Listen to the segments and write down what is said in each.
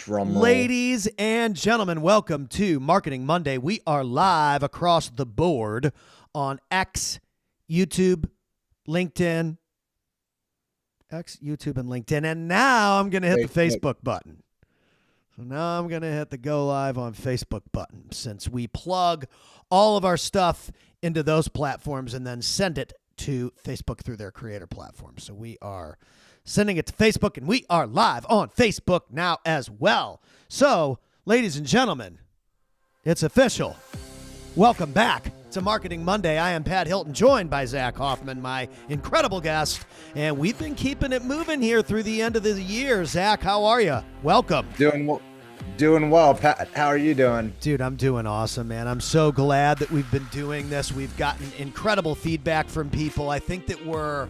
Drum roll. Ladies and gentlemen, welcome to Marketing Monday. We are live across the board on X, YouTube, LinkedIn, and now I'm going to hit the Facebook button. So now I'm going to hit the go live on Facebook button since we plug all of our stuff into those platforms and then send it to Facebook through their creator platform. So we are sending it to Facebook, and we are live on Facebook now as well. So, ladies and gentlemen, it's official. Welcome back to Marketing Monday. I am Pat Hilton, joined by Zach Hoffman, my incredible guest, and we've been keeping it moving here through the end of the year. Zach, how are you? Welcome. Doing well, Pat. How are you doing? Dude, I'm doing awesome, man. I'm so glad that we've been doing this. We've gotten incredible feedback from people. I think that we're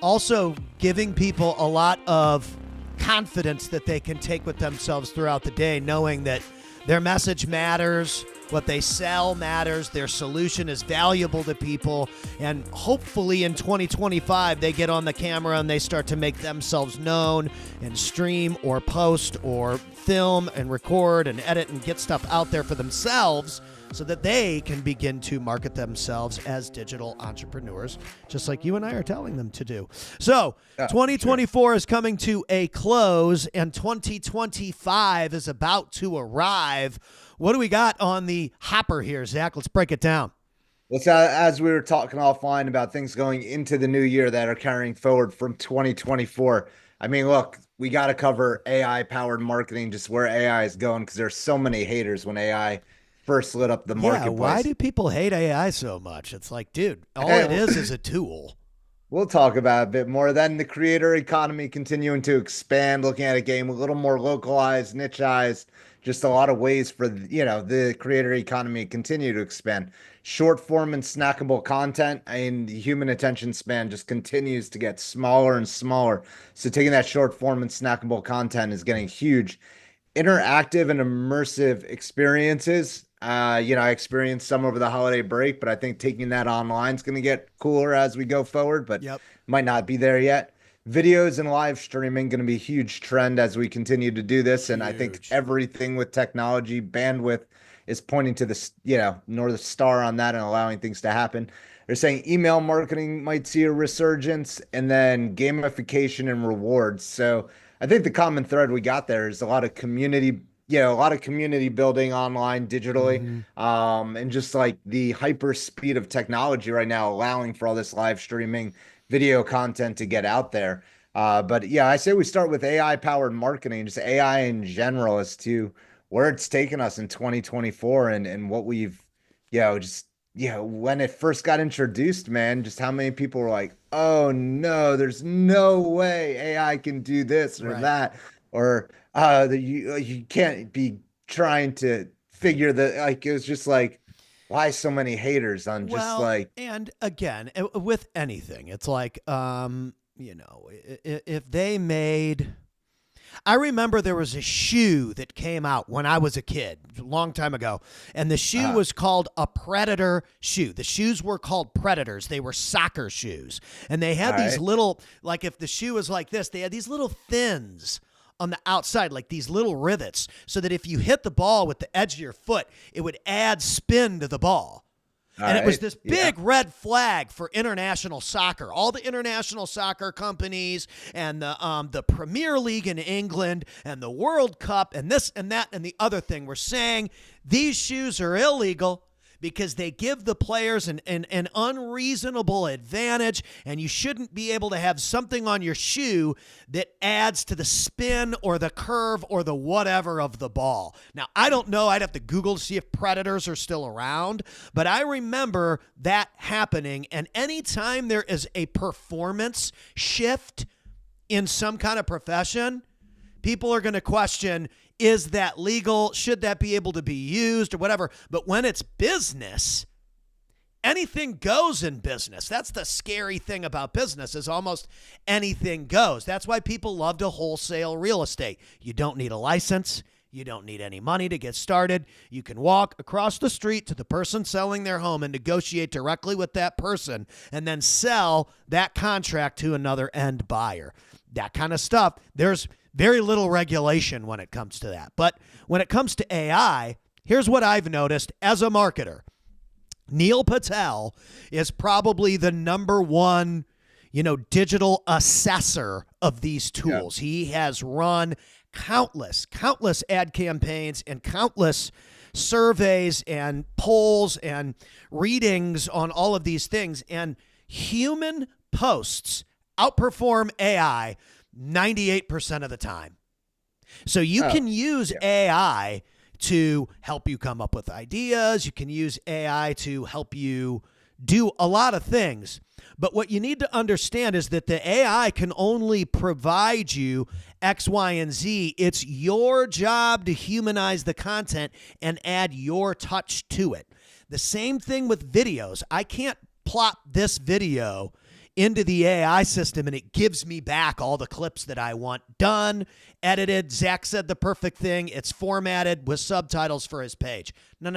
also giving people a lot of confidence that they can take with themselves throughout the day, knowing that their message matters, what they sell matters, their solution is valuable to people, and hopefully in 2025 they get on the camera and they start to make themselves known and stream or post or film and record and edit and get stuff out there for themselves so that they can begin to market themselves as digital entrepreneurs, just like you and I are telling them to do. So 2024 is coming to a close, and 2025 is about to arrive. What do we got on the hopper here, Zach? Let's break it down. Well, so as we were talking offline about things going into the new year that are carrying forward from 2024, I mean, look, we got to cover AI-powered marketing, just where AI is going, because there's so many haters when AI first lit up the marketplace. Yeah, why do people hate AI so much? It's like, dude, all it is a tool. We'll talk about it a bit more. Then the creator economy continuing to expand, looking at a game a little more localized, nicheized, just a lot of ways for, the creator economy to continue to expand. Short form and snackable content, and the human attention span just continues to get smaller and smaller. So taking that short form and snackable content is getting huge. Interactive and immersive experiences. I experienced some over the holiday break, but I think taking that online is going to get cooler as we go forward, but might not be there yet. Videos and live streaming going to be a huge trend as we continue to do this. And I think everything with technology, bandwidth is pointing to this, North Star on that and allowing things to happen. They're saying email marketing might see a resurgence, and then gamification and rewards. So I think the common thread we got there is a lot of community building online digitally, and just like the hyper speed of technology right now, allowing for all this live streaming video content to get out there. But yeah, I say we start with AI powered marketing, just AI in general, as to where it's taken us in 2024 and what we've, when it first got introduced, man, just how many people were like, oh no, there's no way AI can do this or that, or you can't be trying to figure that. It was just like, why so many haters on just and again, with anything, it's like, if they made, I remember there was a shoe that came out when I was a kid, a long time ago, and the shoe was called a Predator shoe. The shoes were called Predators. They were soccer shoes, and they had these little, like if the shoe was like this, they had these little fins on the outside, like these little rivets, so that if you hit the ball with the edge of your foot, it would add spin to the ball. And it was this big red flag for international soccer. All the international soccer companies and the Premier League in England and the World Cup and this and that and the other thing were saying these shoes are illegal because they give the players an unreasonable advantage, and you shouldn't be able to have something on your shoe that adds to the spin or the curve or the whatever of the ball. Now, I don't know. I'd have to Google to see if Predators are still around, but I remember that happening, and anytime there is a performance shift in some kind of profession, people are going to question, is that legal? Should that be able to be used or whatever? But when it's business, anything goes in business. That's the scary thing about business, is almost anything goes. That's why people love to wholesale real estate. You don't need a license. You don't need any money to get started. You can walk across the street to the person selling their home and negotiate directly with that person and then sell that contract to another end buyer. That kind of stuff. There's Very little regulation when it comes to that. But when it comes to AI, here's what I've noticed as a marketer. Neil Patel is probably the number one, digital assessor of these tools. Yeah. He has run countless ad campaigns and countless surveys and polls and readings on all of these things. And human posts outperform AI 98% of the time. So you can use AI to help you come up with ideas. You can use AI to help you do a lot of things. But what you need to understand is that the AI can only provide you X, Y, and Z. It's your job to humanize the content and add your touch to it. The same thing with videos. I can't plop this video into the AI system and it gives me back all the clips that I want done, edited. Zach said the perfect thing. It's formatted with subtitles for his page. No.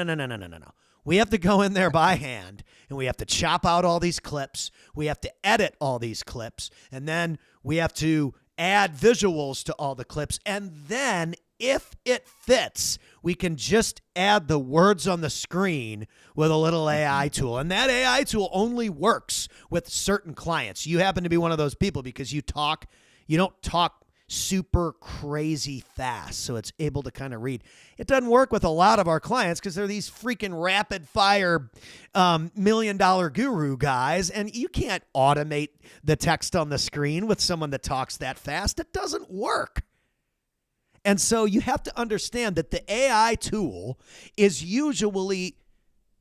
We have to go in there by hand and we have to chop out all these clips. We have to edit all these clips, and then we have to add visuals to all the clips. And then if it fits, we can just add the words on the screen with a little AI tool. And that AI tool only works with certain clients. You happen to be one of those people because you don't talk super crazy fast, so it's able to kind of read. It doesn't work with a lot of our clients because they're these freaking rapid fire $1 million guru guys, and you can't automate the text on the screen with someone that talks that fast. It doesn't work. And so you have to understand that the AI tool is usually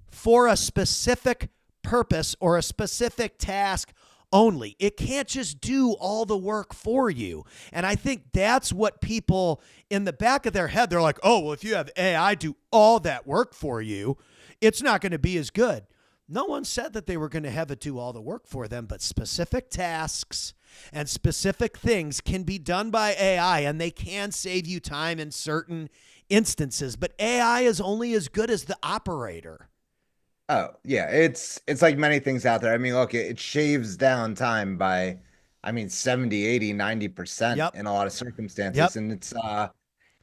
for a specific purpose or a specific task only. It can't just do all the work for you. And I think that's what people in the back of their head, they're like, oh, well, if you have AI do all that work for you, it's not going to be as good. No one said that they were going to have it do all the work for them, but specific tasks and specific things can be done by AI, and they can save you time in certain instances. But AI is only as good as the operator. Oh, yeah. It's like many things out there. I mean, look, it shaves down time by, 70, 80, 90% in a lot of circumstances. Yep. And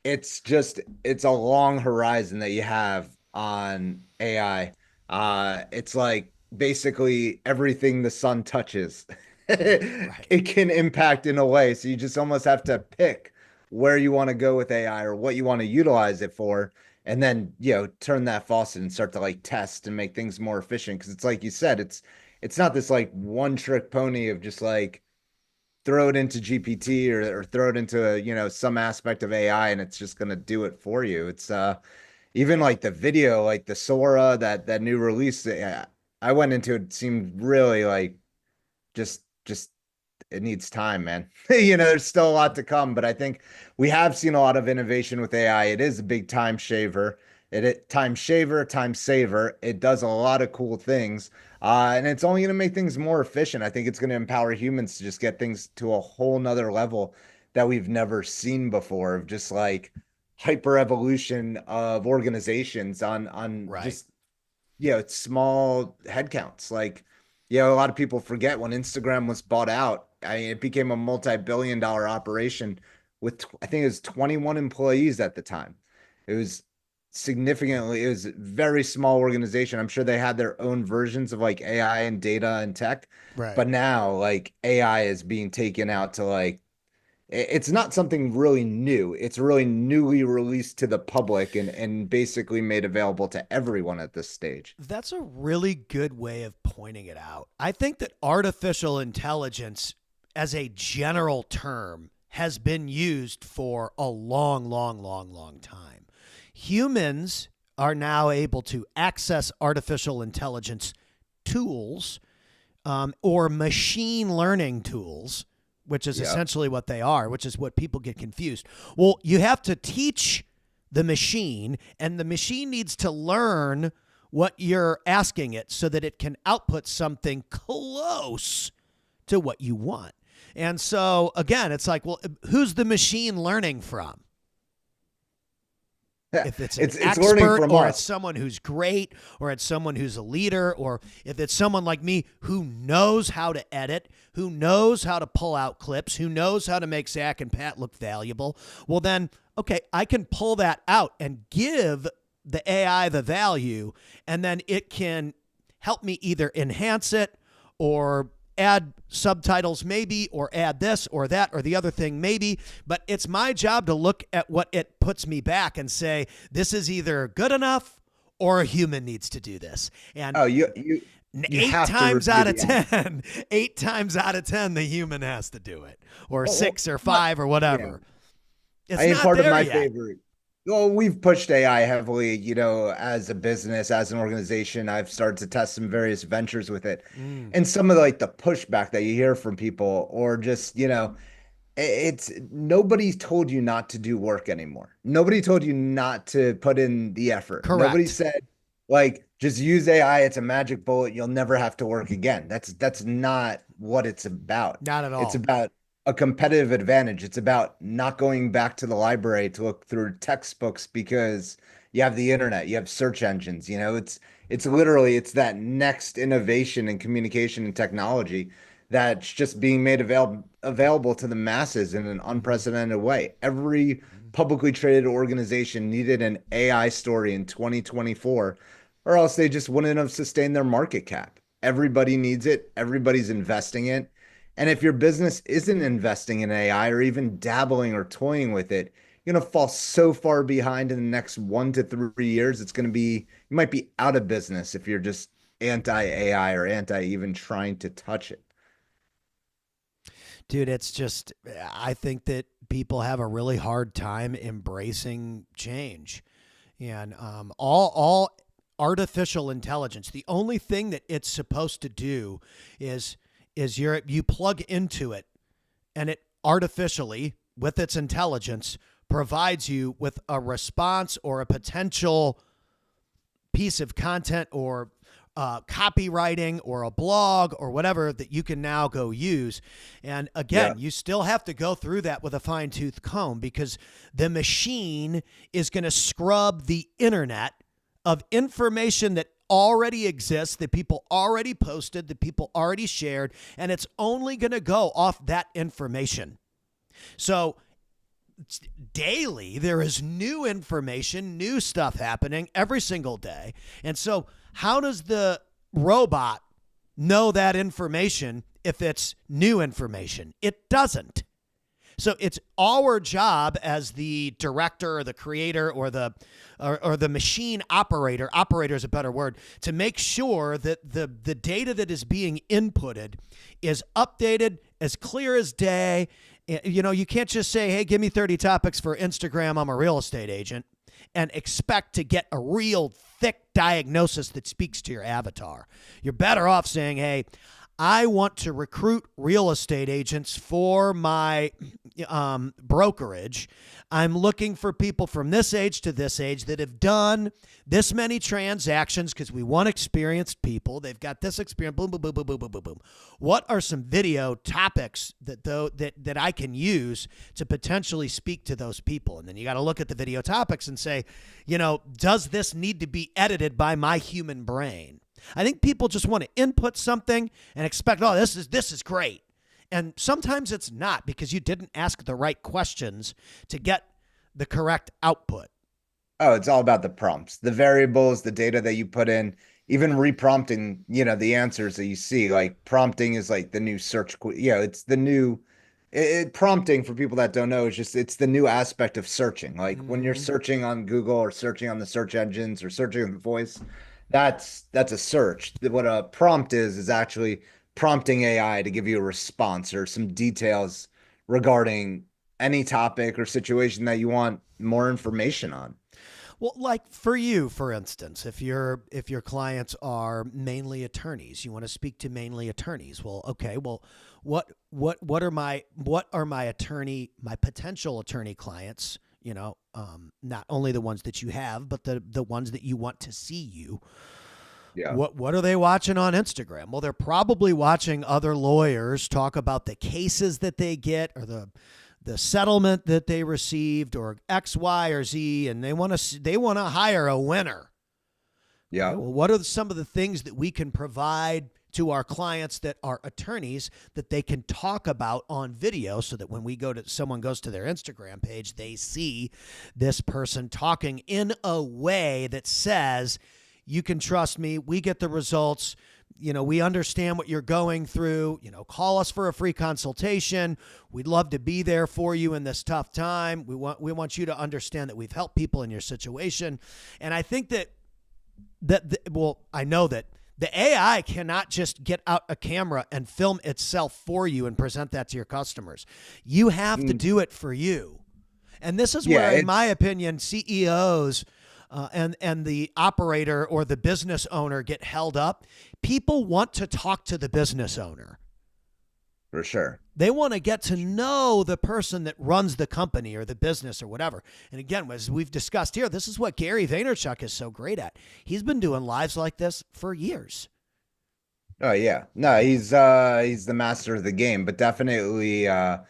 it's a long horizon that you have on AI. It's like basically everything the sun touches, it can impact in a way. So you just almost have to pick where you want to go with AI or what you want to utilize it for. And then, turn that faucet and start to like test and make things more efficient. Cause it's like you said, it's not this like one trick pony of just like throw it into GPT or throw it into, some aspect of AI and it's just going to do it for you. It's, even like the video, like the Sora, that new release, I went into it seemed really like just it needs time, man. There's still a lot to come, but I think we have seen a lot of innovation with AI. It is a big time saver. Time saver. It does a lot of cool things. And it's only going to make things more efficient. I think it's going to empower humans to just get things to a whole nother level that we've never seen before, of just like hyper evolution of organizations on right. Just small headcounts. Like, a lot of people forget when Instagram was bought out. It became a multi-billion-dollar operation with I think it was 21 employees at the time. It was a very small organization. I'm sure they had their own versions of like AI and data and tech, right. But now like AI is being taken out to like, it's not something really new. It's really newly released to the public and basically made available to everyone at this stage. That's a really good way of pointing it out. I think that artificial intelligence as a general term has been used for a long time. Humans are now able to access artificial intelligence tools or machine learning tools, which is essentially what they are, which is what people get confused. Well, you have to teach the machine, and the machine needs to learn what you're asking it so that it can output something close to what you want. And so, again, it's like, well, who's the machine learning from? If it's an it's learning expert, from or us. it's someone who's great, or it's someone who's a leader, or if it's someone like me who knows how to edit, who knows how to pull out clips, who knows how to make Zach and Pat look valuable, well then, okay, I can pull that out and give the AI the value, and then it can help me either enhance it or add subtitles maybe, or add this or that or the other thing maybe. But it's my job to look at what it puts me back and say, this is either good enough or a human needs to do this. And Oh, you eight have to times review out of the app. 10, 8 times out of 10, the human has to do it, or Well, 6 or 5 or whatever. It's I mean, not part of there my yet. favorite. Well, we've pushed AI heavily, as a business, as an organization. I've started to test some various ventures with it. Mm, And some of like the pushback that you hear from people, or just, it's nobody told you not to do work anymore. Nobody told you not to put in the effort. Nobody correct. said like just use AI, it's a magic bullet, you'll never have to work again. That's not what it's about. Not at It's all. about a competitive advantage. It's about not going back to the library to look through textbooks because you have the internet, you have search engines, it's literally it's that next innovation in communication and technology that's just being made available to the masses in an Mhm. unprecedented way. Every Mhm. publicly traded organization needed an AI story in 2024, or else they just wouldn't have sustained their market cap. Everybody needs it, everybody's investing it. And if your business isn't investing in AI or even dabbling or toying with it, you're going to fall so far behind in the next 1 to 3 years. It's going to be, you might be out of business if you're just anti AI or anti even trying to touch it. Dude, it's just, I think that people have a really hard time embracing change. And all artificial intelligence, the only thing that it's supposed to do is you plug into it, and it artificially, with its intelligence, provides you with a response or a potential piece of content, or copywriting or a blog or whatever that you can now go use. And Yeah. again, you still have to go through that with a fine tooth comb, because the machine is going to scrub the internet of information that already exists, that people already posted, that people already shared, and it's only going to go off that information. So daily there is new information, new stuff happening every single day. And so how does the robot know that information if it's new information? It doesn't. So it's our job as the director or the creator or the machine operator, operator is a better word, to make sure that the data that is being inputted is updated, as clear as day. You can't just say, hey, give me 30 topics for Instagram, I'm a real estate agent, and expect to get a real thick diagnosis that speaks to your avatar. You're better off saying, hey, I want to recruit real estate agents for my brokerage. I'm looking for people from this age to this age that have done this many transactions, because we want experienced people. They've got this experience. Boom, boom, boom, boom, boom, boom, boom, boom. What are some video topics that I can use to potentially speak to those people? And then you got to look at the video topics and say, does this need to be edited by my human brain? I think people just want to input something and expect, oh, this is great. And sometimes it's not, because you didn't ask the right questions to get the correct output. Oh, it's all about the prompts, the variables, the data that you put in, even reprompting, the answers that you see. Like prompting is like the new search. It's the new prompting for people that don't know is just it's the new aspect of searching. Like when you're Mm-hmm. searching on Google or searching on the search engines or searching on the voice, that's a search. What a prompt is actually prompting AI to give you a response or some details regarding any topic or situation that you want more information on. Well, like for you, for instance, if your clients are mainly attorneys, you want to speak to mainly attorneys. Well, okay. Well, what are my potential attorney clients? Not only the ones that you have, but the ones that you want to see you. Yeah. What are they watching on Instagram? Well, they're probably watching other lawyers talk about the cases that they get, or the settlement that they received or X, Y, or Z, and they want to hire a winner. Yeah. Okay, well, what are some of the things that we can provide to our clients that are attorneys that they can talk about on video so that when someone goes to their Instagram page, they see this person talking in a way that says, you can trust me. We get the results. We understand what you're going through. Call us for a free consultation. We'd love to be there for you in this tough time. We want you to understand that we've helped people in your situation. And I think I know that the AI cannot just get out a camera and film itself for you and present that to your customers. You have to do it for you. And this is where, in my opinion, CEOs and the operator or the business owner get held up. People want to talk to the business owner. For sure. They want to get to know the person that runs the company or the business or whatever. And again, as we've discussed here, this is what Gary Vaynerchuk is so great at. He's been doing lives like this for years. Oh yeah. No, he's the master of the game, but definitely yeah,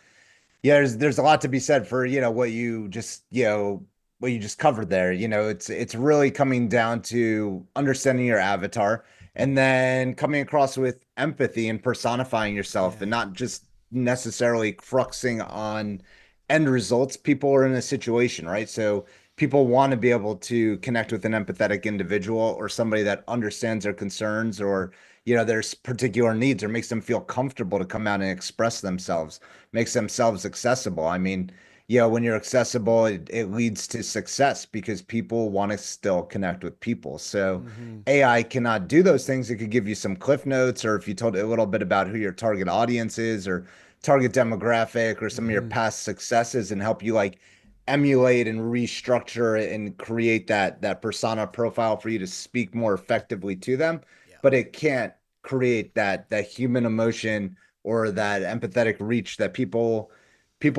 there's a lot to be said for, what you just covered there. It's really coming down to understanding your avatar and then coming across with empathy and personifying yourself and not just necessarily cruxing on end results. People are in a situation, right? So people want to be able to connect with an empathetic individual or somebody that understands their concerns or their particular needs or makes them feel comfortable to come out and express themselves, makes themselves accessible. I mean, when you're accessible, it leads to success because people want to still connect with people. So AI cannot do those things. It could give you some cliff notes, or if you told a little bit about who your target audience is or target demographic or some of your past successes and help you like emulate and restructure and create that persona profile for you to speak more effectively to them. But it can't create that human emotion or that empathetic reach that people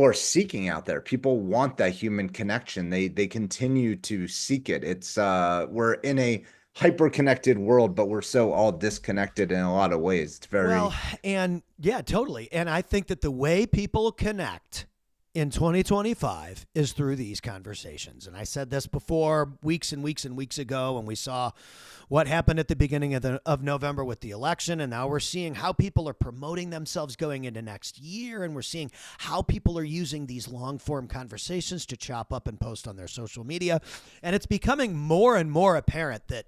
are seeking out there. People want that human connection. They continue to seek it. It's we're in a hyper connected world, but we're so all disconnected in a lot of ways. It's very and yeah, totally. And I think that the way people connect in 2025 is through these conversations. And I said this before weeks and weeks and weeks ago when we saw what happened at the beginning of November with the election. And now we're seeing how people are promoting themselves going into next year. And we're seeing how people are using these long form conversations to chop up and post on their social media. And it's becoming more and more apparent that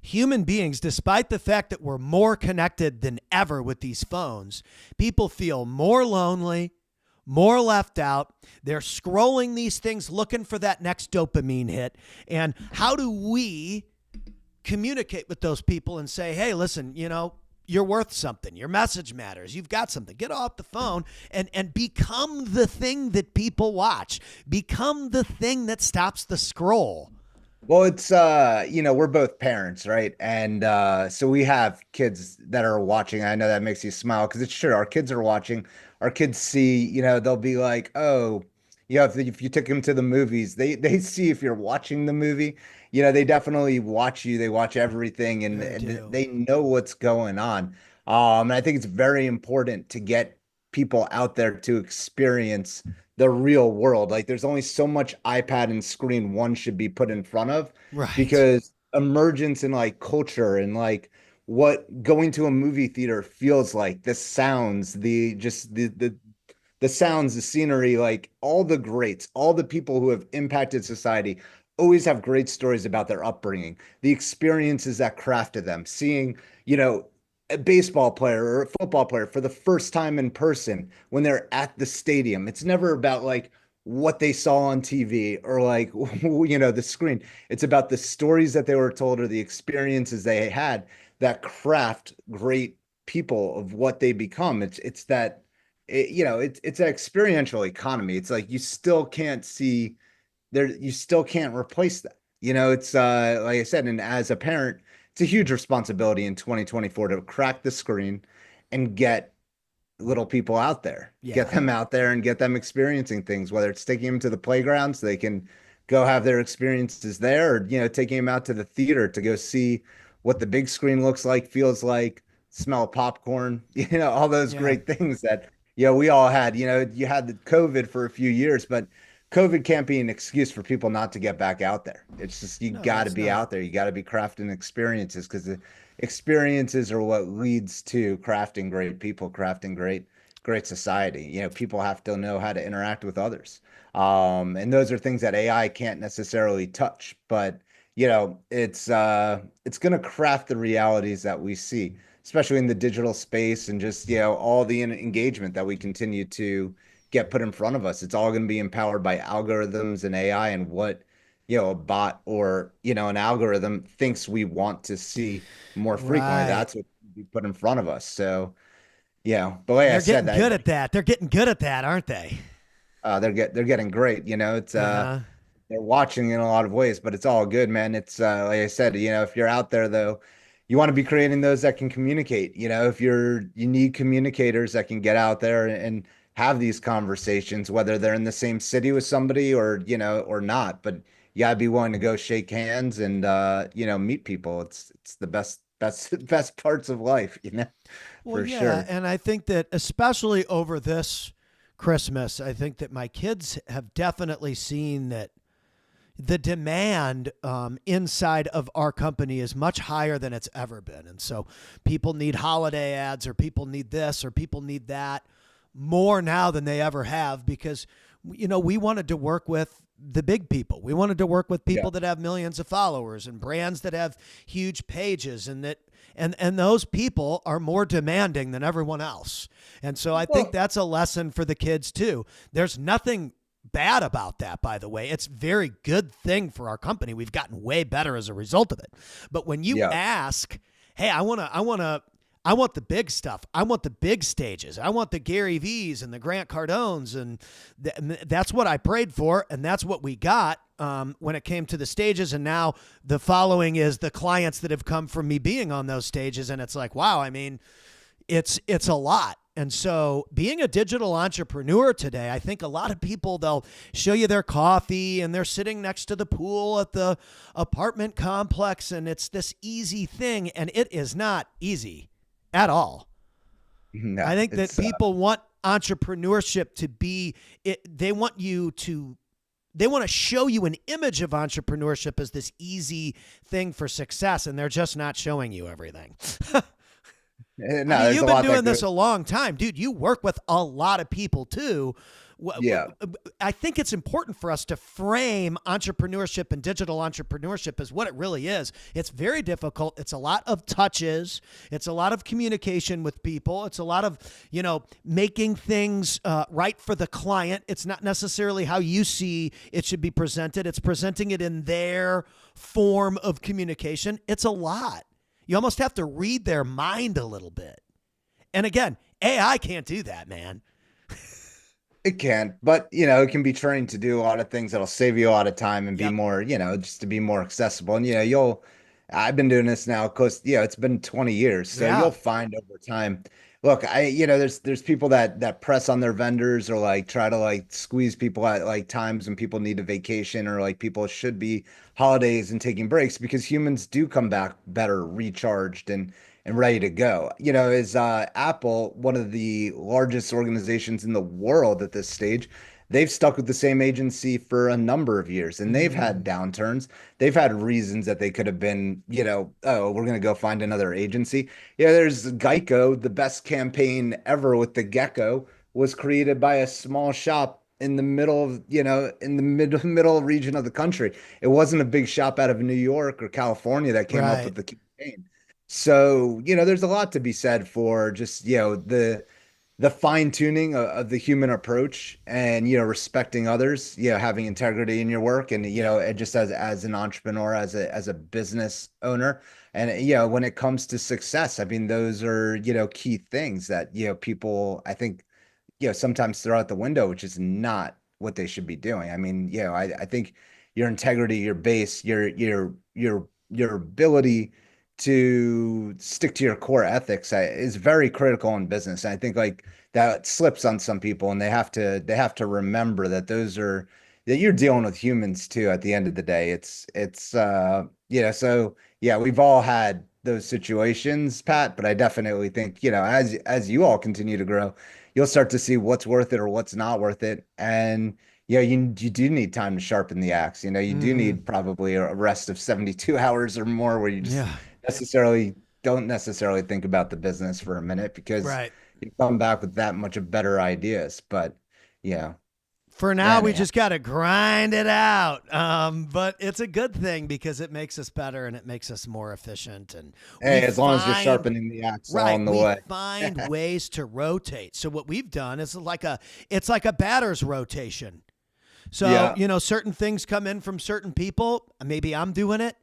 human beings, despite the fact that we're more connected than ever with these phones, people feel more lonely, more left out. They're scrolling these things looking for that next dopamine hit. And how do we communicate with those people and say, hey, listen, you're worth something. Your message matters. You've got something. Get off the phone and become the thing that people watch. Become the thing that stops the scroll. Well, it's we're both parents, right? And so we have kids that are watching. I know that makes you smile because it's true. Our kids are watching. Our kids see, they'll be like, oh, if you took them to the movies, they see if you're watching the movie. They definitely watch you. They watch everything and they know what's going on. And I think it's very important to get people out there to experience the real world. Like there's only so much iPad and screen one should be put in front of, right? Because emergence in like culture and like what going to a movie theater feels like, the sounds, the sounds, the scenery, like all the greats, all the people who have impacted society always have great stories about their upbringing, the experiences that crafted them, seeing, a baseball player or a football player for the first time in person when they're at the stadium. It's never about like what they saw on TV or like, the screen. It's about the stories that they were told or the experiences they had that craft great people of what they become. It's that, it's an experiential economy. It's like, you still can't see there. You still can't replace that. It's like I said, and as a parent, it's a huge responsibility in 2024 to crack the screen and get little people out there, get them out there and get them experiencing things, whether it's taking them to the playground so they can go have their experiences there, or, taking them out to the theater to go see what the big screen looks like, feels like, smell popcorn, all those great things that, Yeah, we all had, you had the COVID for a few years, but COVID can't be an excuse for people not to get back out there. It's just you No, got to it's be not. out there. You got to be crafting experiences because the experiences are what leads to crafting great people, crafting great society. People have to know how to interact with others. And those are things that AI can't necessarily touch, but it's going to craft the realities that we see, especially in the digital space and just, all the engagement that we continue to get put in front of us. It's all going to be empowered by algorithms and AI and what, a bot or, an algorithm thinks we want to see more frequently. Right. That's what we put in front of us. So, but like And I they're said, getting good at that. They're getting good at that, aren't they? they're getting great. It's Uh-huh. they're watching in a lot of ways, but it's all good, man. It's like I said, if you're out there though, you want to be creating those that can communicate. If you need communicators that can get out there and have these conversations, whether they're in the same city with somebody or or not. But you gotta be willing to go shake hands and meet people. It's the best parts of life, Well, for yeah, sure. and I think that especially over this Christmas, I think that my kids have definitely seen that the demand inside of our company is much higher than it's ever been. And so people need holiday ads, or people need this, or people need that more now than they ever have, because, we wanted to work with the big people. We wanted to work with Yeah. people that have millions of followers and brands that have huge pages, and that and those people are more demanding than everyone else. And so I think Well, that's a lesson for the kids too. There's nothing bad about that, by the way. It's a very good thing for our company. We've gotten way better as a result of it. But when you yeah. ask, hey, I want the big stuff. I want the big stages. I want the Gary V's and the Grant Cardones, and that's what I prayed for, and that's what we got when it came to the stages. And now the following is the clients that have come from me being on those stages, and it's like, wow. I mean, it's a lot. And so being a digital entrepreneur today, I think a lot of people, they'll show you their coffee and they're sitting next to the pool at the apartment complex, and it's this easy thing, and it is not easy at all. No, I think that it's people want entrepreneurship to be it, they want to show you an image of entrepreneurship as this easy thing for success, and they're just not showing you everything. I no, mean, there's you've a been lot doing that this goes. a long time, dude. You work with a lot of people too. Yeah. I think it's important for us to frame entrepreneurship and digital entrepreneurship as what it really is. It's very difficult. It's a lot of touches. It's a lot of communication with people. It's a lot of, making things right for the client. It's not necessarily how you see it should be presented. It's presenting it in their form of communication. It's a lot. You almost have to read their mind a little bit. And again, AI can't do that, man. It can, but it can be trained to do a lot of things that'll save you a lot of time and be Yep. more, just to be more accessible. And I've been doing this now close, it's been 20 years. So you'll Yeah. find over time. Look, there's people that press on their vendors or like try to like squeeze people at like times when people need a vacation or like people should be holidays and taking breaks because humans do come back better recharged and ready to go. Is Apple one of the largest organizations in the world at this stage? They've stuck with the same agency for a number of years and they've Mm-hmm. had downturns. They've had reasons that they could have been, oh, we're going to go find another agency. Yeah, there's Geico, the best campaign ever with the gecko was created by a small shop in the middle of, in the middle region of the country. It wasn't a big shop out of New York or California that came up Right. with the campaign. So, there's a lot to be said for just, the fine tuning of the human approach and, respecting others, having integrity in your work and, Yep. and just as an entrepreneur, as a business owner. And, when it comes to success, I mean, those are, key things that, people, I think, sometimes throw out the window, which is not what they should be doing. I mean, I think your integrity, your base, your ability to stick to your core ethics is very critical in business. And I think like that slips on some people, and they have to remember that that you're dealing with humans too. At the end of the day, so yeah, we've all had those situations, Pat, but I definitely think, as you all continue to grow, you'll start to see what's worth it or what's not worth it. And yeah, you do need time to sharpen the axe. You do Hmm. need probably a rest of 72 hours or more where you just Yeah. necessarily don't necessarily think about the business for a minute because Right. you come back with that much of better ideas. But yeah, For now, we anyhow. just got to grind it out. But it's a good thing because it makes us better and it makes us more efficient. And we Hey, as long as you're find sharpening the axe right, along the we way. find ways to rotate. So what we've done is it's like a batter's rotation. So, Yeah. certain things come in from certain people. Maybe I'm doing it.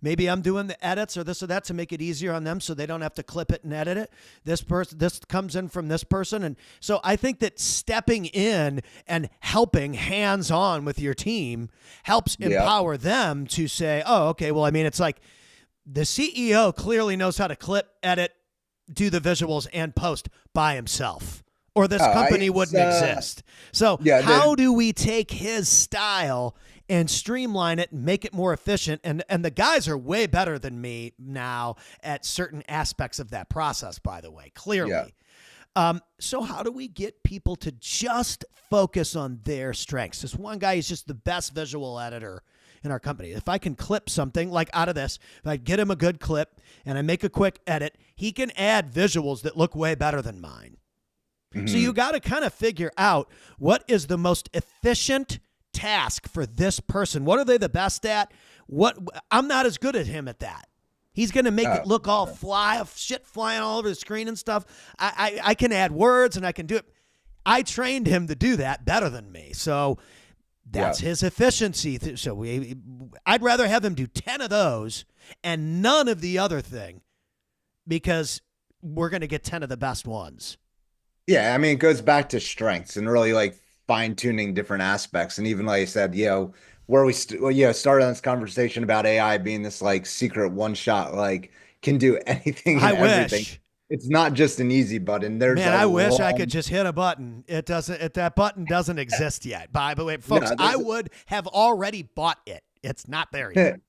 Maybe I'm doing the edits or this or that to make it easier on them so they don't have to clip it and edit it. This comes in from this person. And so I think that stepping in and helping hands on with your team helps Yeah. empower them to say, oh, okay, well, I mean, it's like the CEO clearly knows how to clip, edit, do the visuals and post by himself or this company It's wouldn't exist. So, yeah, how do we take his style and streamline it and make it more efficient? And the guys are way better than me now at certain aspects of that process, by the way, yeah. clearly. So how do we get people to just focus on their strengths? This one guy is just the best visual editor in our company. If I can clip something like out of this, if I get him a good clip and I make a quick edit, he can add visuals that look way better than mine. So you Mhm. got to kind of figure out what is the most efficient task for this person. What are they the best at? What I'm not as good at him at that. He's going to make Oh, it look all okay. shit flying all over the screen and stuff. I can add words and I can do it. I trained him to do that better than me. So Yeah. that's his efficiency. So I'd rather have him do 10 of those and none of the other thing because we're going to get 10 of the best ones. Yeah, I mean, it goes back to strengths and really like fine tuning different aspects. And even like I said, where started on this conversation about AI being this like secret one shot, like can do anything I and everything. wish. It's not just an easy button. There's Man, a I wish I could long, just hit a button. It doesn't. That button doesn't exist yet. By the way, folks, no, I there's would have already bought it. It's not there yet.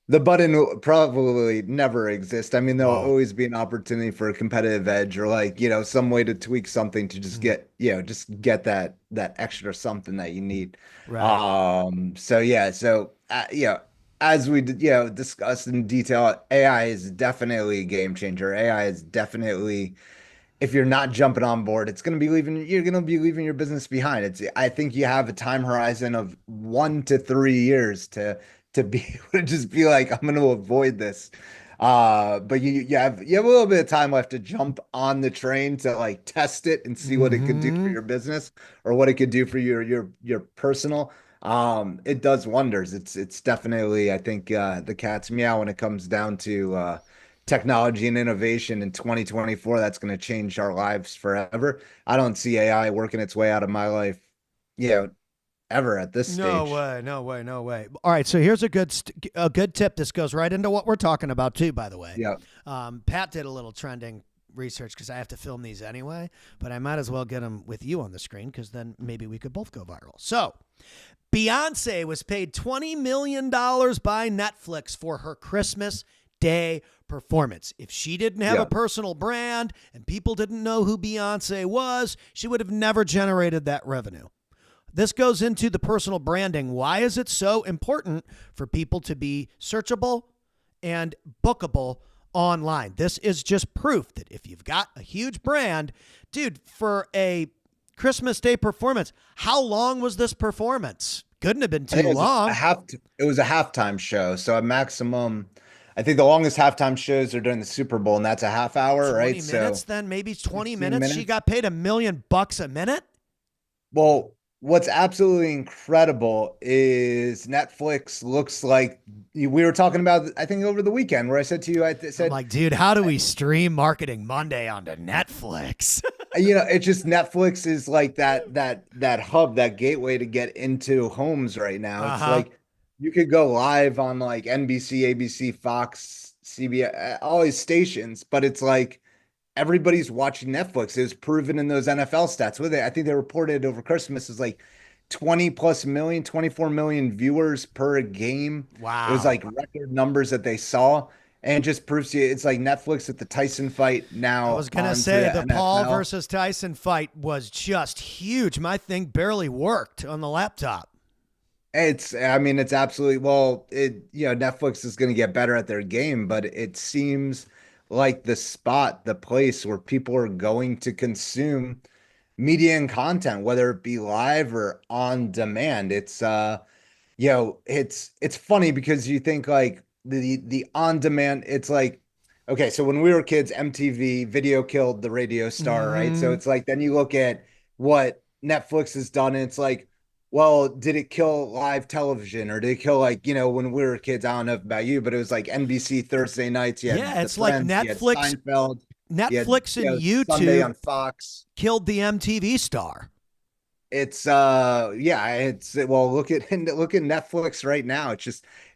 the button will probably never exist. I mean, there'll Whoa. always be an opportunity for a competitive edge or like, some way to tweak something to just Mhm. get that extra something that you need. Right. So yeah, as we did, discussed in detail, AI is definitely a game changer. AI is definitely if you're not jumping on board, you're going to be leaving your business behind. I think you have a time horizon of 1 to 3 years to be able to just be like, I'm going to avoid this. But you have a little bit of time left to jump on the train to like test it and see what it could do for Hmm. your business or what it could do for your personal. It does wonders. It's definitely, I think, the cat's meow when it comes down to technology and innovation in 2024 that's going to change our lives forever. I don't see AI working its way out of my life, you know, ever at this No stage. way. No way. No way. All right. So here's a good tip. This goes right into what we're talking about too. By the way, Yeah. Pat did a little trending research because I have to film these anyway. But I might as well get them with you on the screen because then maybe we could both go viral. So Beyonce was paid $20 million by Netflix for her Christmas Day performance. If she didn't have a Yeah. personal brand and people didn't know who Beyonce was, she would have never generated that revenue. This goes into the personal branding. Why is it so important for people to be searchable and bookable online? This is just proof that if you've got a huge brand, dude, for a Christmas Day performance, how long was this performance? Couldn't have been I think too long. it was a halftime show. So a maximum, I think the longest halftime shows are during the Super Bowl, and that's a half hour, 20 right? minutes, So then maybe 20 15 minutes. She minutes. got paid $1 million a minute. Well, what's absolutely incredible is Netflix looks like we were talking about, I think over the weekend, where I said to you, I'm said, like, dude, how do we stream Marketing Monday onto Netflix? it's just Netflix is like that hub, that gateway to get into homes right now. Uh It's huh. like you could go live on like NBC, ABC, Fox, CBS, all these stations, but it's like everybody's watching Netflix. It was proven in those NFL stats. With it, I think they reported over Christmas is like 20 plus million, 24 million viewers per game. It was Wow. like record numbers that they saw. and just proves to you it's like Netflix with the Tyson fight I now was going to onto say the the Paul NFL. versus Tyson fight was just huge. My thing barely worked on the laptop. I mean, it's absolutely, well, Netflix is going to get better at their game, but it seems like the spot, the place where people are going to consume media and content, whether it be live or on demand. It's funny because you think like the on demand, it's like, okay, so when we were kids, MTV video killed the radio star, right? So Mm-hmm. it's like then you look at what Netflix has done, and it's like, well, did it kill live television or did it kill, like, when we were kids? I don't know about you, but it was like NBC Thursday nights. You had Yeah, the it's like Friends, you had Seinfeld, you had Netflix and Sunday YouTube on Fox. killed the MTV star. It's yeah, it's well, look at Netflix right now.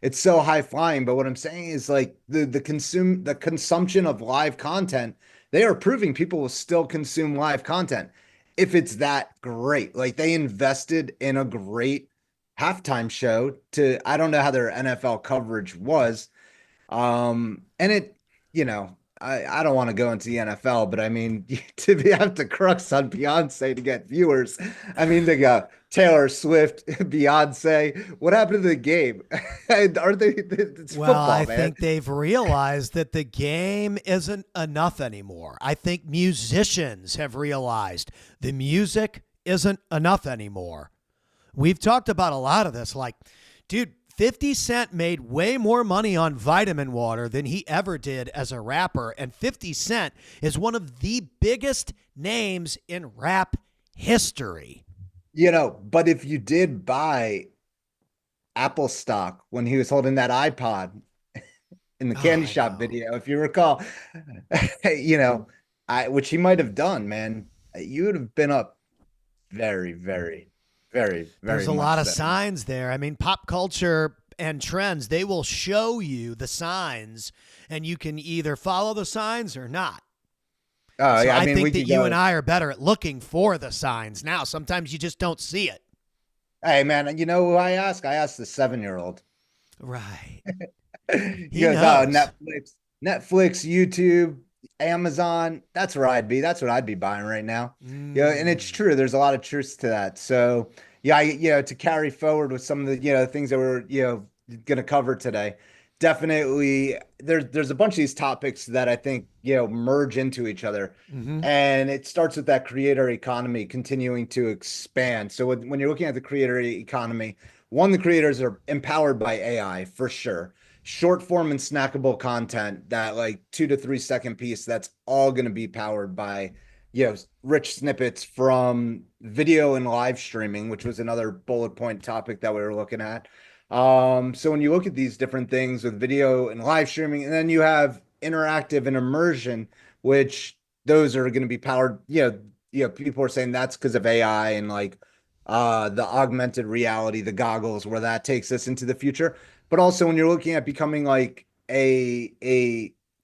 It's so high flying, but what I'm saying is like the consumption of live content, they are proving people will still consume live content if it's that great. Like they invested in a great halftime show to, I don't know how their NFL coverage was, and I don't want to go into the NFL, but I mean, have to crux on Beyonce to get viewers. I mean, they got Taylor Swift, Beyonce. What happened to the game? Aren't they? It's Well, I football, man. think they've realized that the game isn't enough anymore. I think musicians have realized the music isn't enough anymore. We've talked about a lot of this. Like, dude, 50 Cent made way more money on vitamin water than he ever did as a rapper. And 50 Cent is one of the biggest names in rap history. But if you did buy Apple stock when he was holding that iPod in the Oh, candy I shop know. video, if you recall, you know, which he might have done, man, you would have been up very, very, very, There's very a lot much of so. signs there. I mean, pop culture and trends, they will show you the signs, and you can either follow the signs or not. Oh, So yeah, I I mean, we think that could you and go. I are better at looking for the signs now. Sometimes you just don't see it. Hey, man, you know who I ask? I asked the 7-year-old. Right. He He goes, "Oh, knows. Netflix, YouTube, Amazon. That's where I'd be. That's what I'd be buying right now." And it's Mm. true. There's a lot of truth to that. So, yeah, to carry forward with some of the, things that we're, going to cover today. Definitely, there's a bunch of these topics that I think, merge into each other. Hmm. And it starts with that creator economy continuing to expand. So when you're looking at the creator economy, one, the creators are empowered by AI for sure. Short form and snackable content, that like 2 to 3 second piece, that's all going to be powered by, rich snippets from video and live streaming, which was another bullet point topic that we were looking at. So when you look at these different things with video and live streaming, and then you have interactive and immersion, which those are going to be powered, people are saying that's because of AI and like the augmented reality, the goggles, where that takes us into the future. But also when you're looking at becoming like a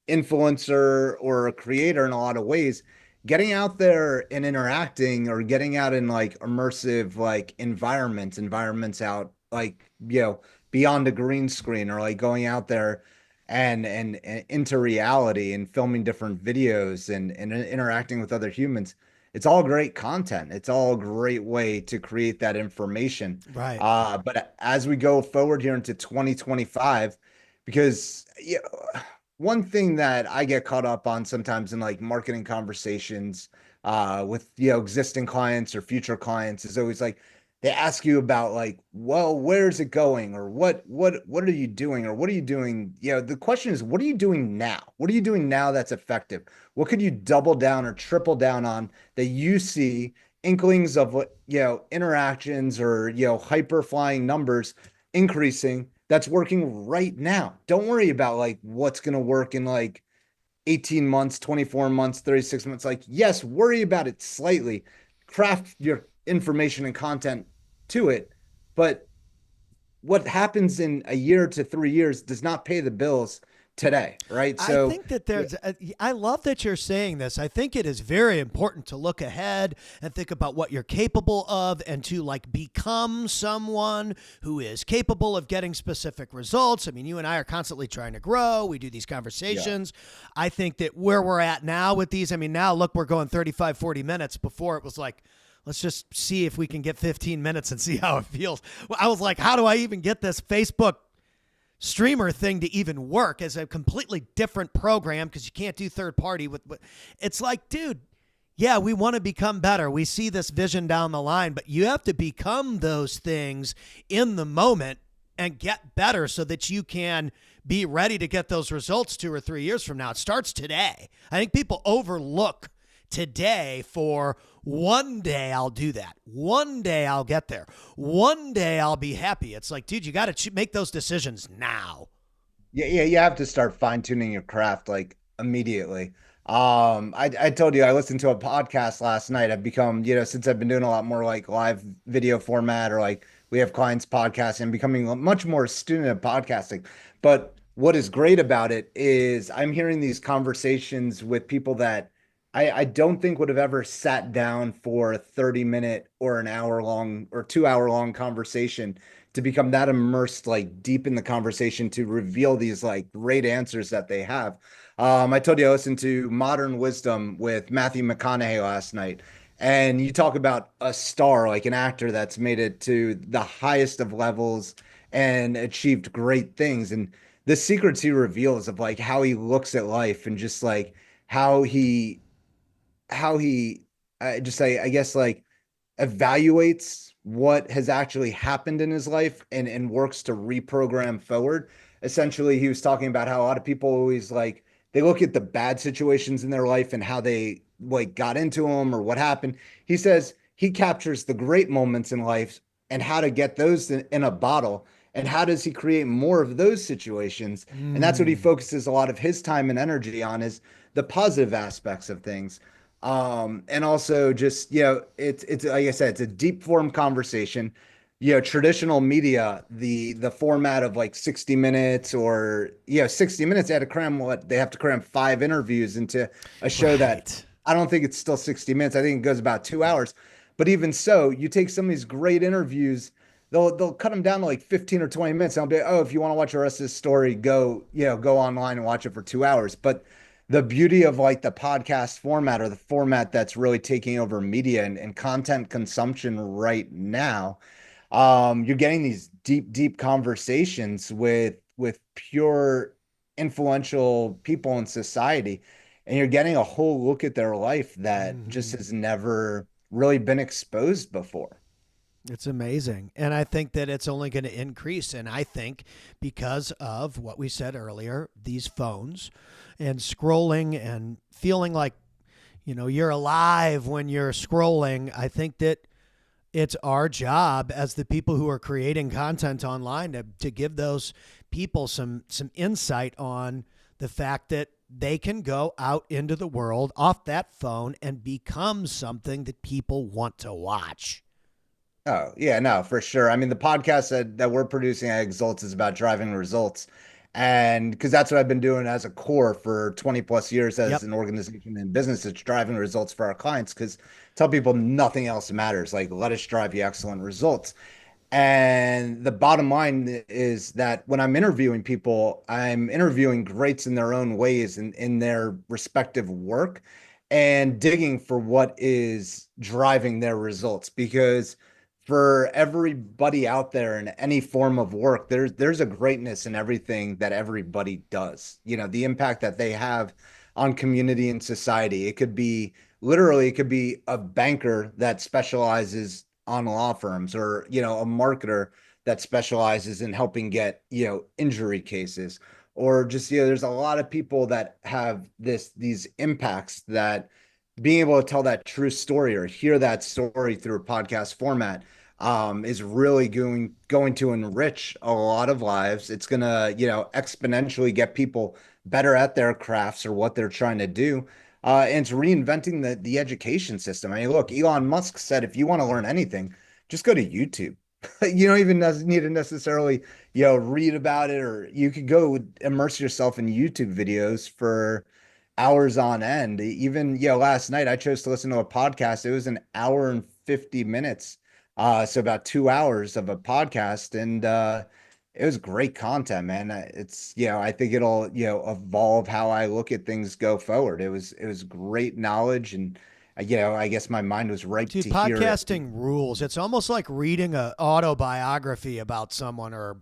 influencer or a creator in a lot of ways, getting out there and interacting or getting out in like immersive like environments out like, beyond a green screen, or like going out there and into reality and filming different videos and interacting with other humans. It's all great content. It's all a great way to create that information. Right. But as we go forward here into 2025, because one thing that I get caught up on sometimes in like marketing conversations with existing clients or future clients is always like they ask you about like, well, where's it going, or what are you doing, or what are you doing? The question is, what are you doing now? What are you doing now that's effective? What could you double down or triple down on that you see inklings of what, interactions or, hyper flying numbers increasing, that's working right now? Don't worry about like what's going to work in like 18 months, 24 months, 36 months. Like, yes, worry about it slightly, craft your information and content to it. But what happens in a year to 3 years does not pay the bills today, right? I So think that I love that you're saying this. I think it is very important to look ahead and think about what you're capable of and to like become someone who is capable of getting specific results. I mean, you and I are constantly trying to grow. We do these yeah, conversations. I think that where we're at now with these, I mean, now look, we're going 35, 40 minutes. Before it was like, let's just see if we can get 15 minutes and see how it feels. I was like, how do I even get this Facebook streamer thing to even work as a completely different program because you can't do third party with it's like, dude, yeah, we want to become better. We see this vision down the line, but you have to become those things in the moment and get better so that you can be ready to get those results 2 or 3 years from now. It starts today. I think people overlook today for one day I'll do that. One day I'll get there. One day I'll be happy. It's like, dude, you got to make those decisions now. yeah, you have to start fine tuning your craft like immediately. I told you I listened to a podcast last night. I've become, since I've been doing a lot more like live video format or like we have clients podcasting, I'm becoming much more a student of podcasting. But what is great about it is I'm hearing these conversations with people that I don't think would have ever sat down for a 30-minute or an hour long or 2 hour long conversation to become that immersed like deep in the conversation to reveal these like great answers that they have. I told you I listened to Modern Wisdom with Matthew McConaughey last night. And you talk about a star, like an actor that's made it to the highest of levels and achieved great things. And the secrets he reveals of like how he looks at life and just like how he just I guess like evaluates what has actually happened in his life and works to reprogram forward. Essentially, he was talking about how a lot of people always like they look at the bad situations in their life and how they like got into them or what happened. He says he captures the great moments in life and how to get those in a bottle and how does he create more of those situations. And that's what he Mm. focuses a lot of his time and energy on is the positive aspects of things. And also just, it's like I said, it's a deep form conversation. Traditional media, the format of like 60 minutes or 60 minutes, they had to cram what they have to cram 5 interviews into a show that Right. I don't think it's still 60 minutes. I think it goes about 2 hours. But even so, you take some of these great interviews, they'll cut them down to like 15 or 20 minutes. And I'll be, oh, if you want to watch the rest of this story, go online and watch it for 2 hours. But the beauty of like the podcast format or the format that's really taking over media and content consumption right now, you're getting these deep conversations with pure influential people in society, and you're getting a whole look at their life that just Mhm. has never really been exposed before. It's amazing. And I think that it's only going to increase. And I think because of what we said earlier, these phones and scrolling and feeling like, you're alive when you're scrolling, I think that it's our job as the people who are creating content online to give those people some insight on the fact that they can go out into the world off that phone and become something that people want to watch. Oh, yeah, no, for sure. I mean, the podcast that we're producing at Exults is about driving results. And because that's what I've been doing as a core for 20 plus years as Yep. an organization and business, it's driving results for our clients. Because tell people nothing else matters. Like, let us drive you excellent results. And the bottom line is that when I'm interviewing people, I'm interviewing greats in their own ways and in their respective work and digging for what is driving their results. Because for everybody out there in any form of work, there's a greatness in everything that everybody does. The impact that they have on community and society. It could be a banker that specializes on law firms or a marketer that specializes in helping get injury cases or just there's a lot of people that have these impacts that being able to tell that true story or hear that story through a podcast format is really going to enrich a lot of lives. It's gonna exponentially get people better at their crafts or what they're trying to do. And it's reinventing the education system. I mean, look, Elon Musk said if you want to learn anything, just go to YouTube. You don't even need to necessarily, read about it, or you could go immerse yourself in YouTube videos for hours on end. Even, last night I chose to listen to a podcast. It was an hour and 50 minutes. So about 2 hours of a podcast. And it was great content, man. It's, I think it'll, evolve how I look at things go forward. It was great knowledge, and I guess my mind was ripe Dude, to hear it. podcasting rules. It's almost like reading a autobiography about someone, or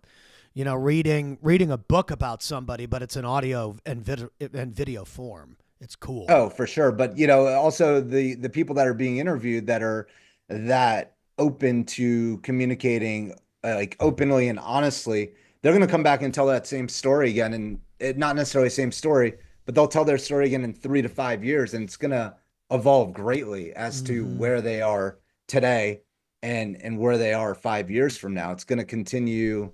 reading a book about somebody, but it's an audio and video form. It's cool. Oh, for sure. But also the people that are being interviewed that are that open to communicating like openly and honestly, they're going to come back and tell that same story again, and not necessarily the same story, but they'll tell their story again in 3 to 5 years, and it's going to evolve greatly as to Mm-hmm. where they are today and where they are 5 years from now. It's going to continue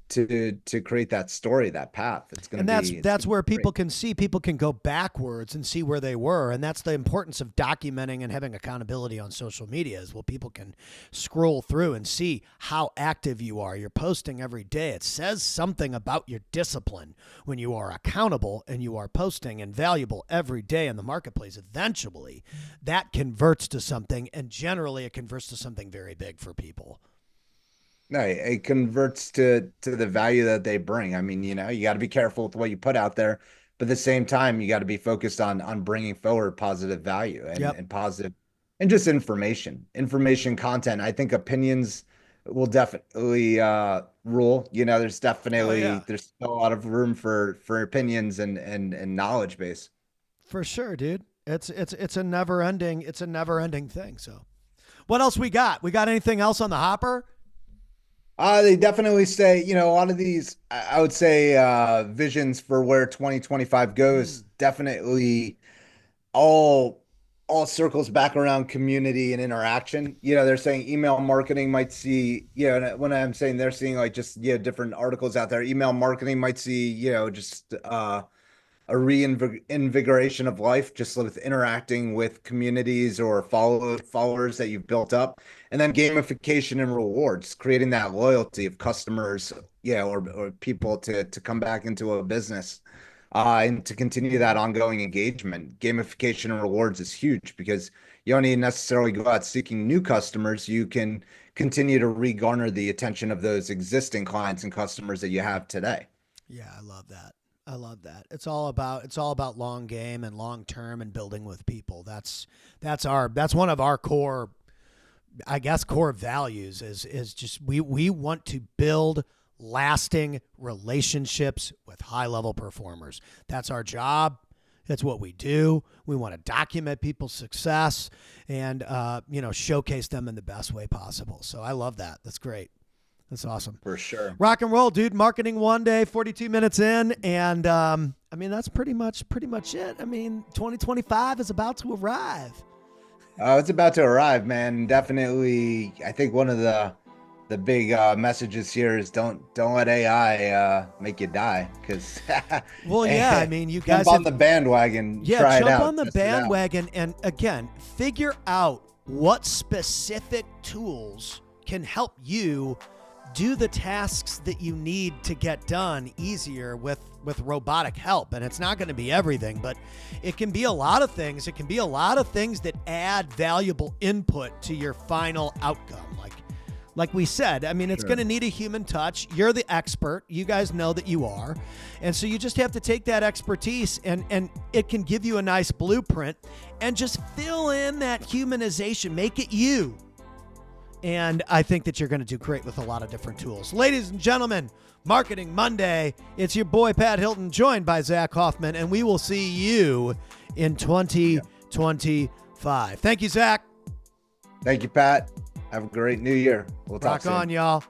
to create that story, that path. It's going And to be it's that's going to where be great. people can go backwards and see where they were, and that's the importance of documenting and having accountability on social media. Is well, people can scroll through and see how active you are. You're posting every day. It says something about your discipline when you are accountable and you are posting and valuable every day in the marketplace. Eventually, that converts to something, and generally, it converts to something very big for people. No, it converts to the value that they bring. I mean, you got to be careful with what you put out there, but at the same time, you got to be focused on bringing forward positive value and Yep. positive and just information content. I think opinions will definitely rule. Oh yeah. There's still a lot of room for opinions and knowledge base. For sure, dude. It's a never ending thing. So, what else we got? We got anything else on the hopper? They definitely say, a lot of these, I would say, visions for where 2025 goes, Mm. definitely all all circles back around community and interaction. They're saying email marketing might see, and when I'm saying they're seeing like just different articles out there, email marketing might see, just a reinvigoration of life just with interacting with communities or followers that you've built up, and then gamification and rewards, creating that loyalty of customers, or people to come back into a business, and to continue that ongoing engagement. Gamification and rewards is huge because you don't need necessarily go out seeking new customers. You can continue to re-garner the attention of those existing clients and customers that you have today. Yeah, I love that. I love that. It's all about long game and long term and building with people. That's one of our core, I guess, core values is just we want to build lasting relationships with high level performers. That's our job. That's what we do. We want to document people's success and showcase them in the best way possible. So I love that. That's great. That's awesome. For sure. Rock and roll, dude. Marketing one day, 42 minutes in, and I mean that's pretty much it. I mean, 2025 is about to arrive. It's about to arrive, man. Definitely, I think one of the big messages here is don't let AI make you die, because Well, yeah, I mean, you jump guys on have, the bandwagon, yeah, try it jump out, on the test it out. bandwagon, and again, figure out what specific tools can help you do the tasks that you need to get done easier with robotic help. And it's not going to be everything, but it can be a lot of things. It can be a lot of things that add valuable input to your final outcome. Like we said, I mean, it's Sure. going to need a human touch. You're the expert. You guys know that you are. And so you just have to take that expertise, and it can give you a nice blueprint and just fill in that humanization, make it you. And I think that you're going to do great with a lot of different tools. Ladies and gentlemen, Marketing Monday. It's your boy, Pat Hilton, joined by Zach Hoffman, and we will see you in 2025. Thank you, Zach. Thank you, Pat. Have a great new year. We'll talk Rock soon. on, y'all.